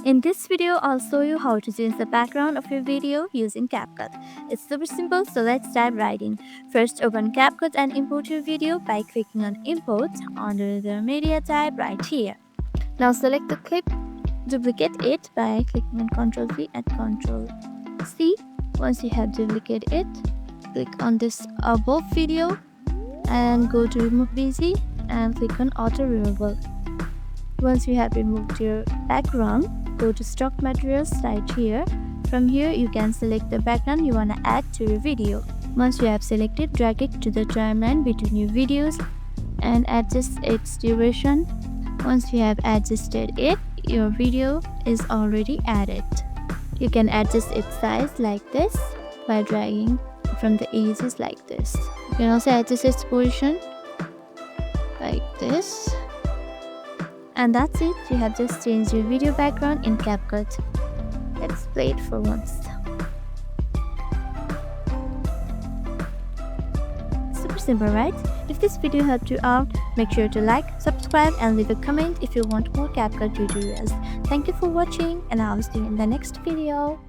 In this video, I'll show you how to change the background of your video using CapCut. It's super simple, so let's dive right in. First, open CapCut and import your video by clicking on Import under the Media tab right here. Now select the clip, duplicate it by clicking on Ctrl-V and Ctrl-C. Once you have duplicated it, click on this above video and go to Remove Busy and click on Auto Removal. Once you have removed your background, go to Stock Materials right here. From here, you can select the background you want to add to your video. Once you have selected, drag it to the timeline between your videos and adjust its duration. Once you have adjusted it, your video is already added. You can adjust its size like this by dragging from the edges like this. You can also adjust its position like this. And that's it, you have just changed your video background in CapCut. Let's play it for once. Super simple, right? If this video helped you out, make sure to like, subscribe and leave a comment if you want more CapCut tutorials. Thank you for watching and I'll see you in the next video.